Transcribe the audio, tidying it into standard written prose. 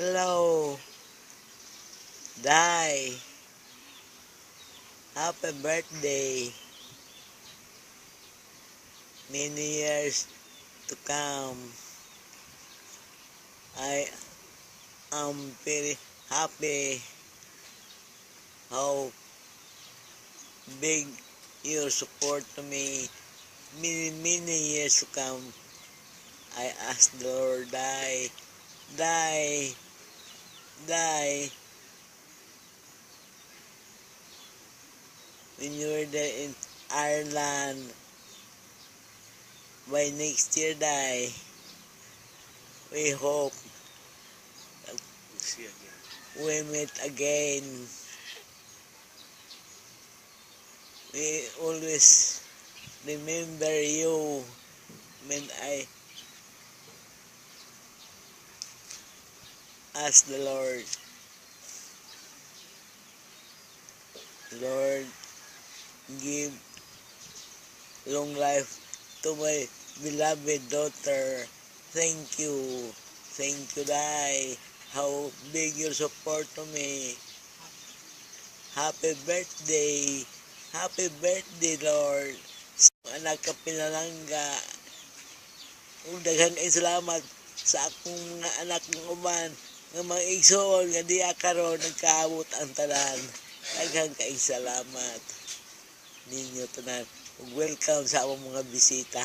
Hello, Day. Happy birthday. Many years to come. I am very happy how big your support to me. Many years to come. I ask the Lord, Die, when you were there in Ireland, by next year, we hope we meet again. We always remember you when I ask the Lord, Lord, give long life to my beloved daughter. Thank you. Thank you, Day. How big your support to me. Happy birthday. Happy birthday, Lord. Anak ka pinalangga. Daghang salamat sa akong mga anak ng uban nga mga igsoon nga di karon nagkaabot ang tanan. Daghang salamat ninyo tanan. Welcome sa among mga bisita.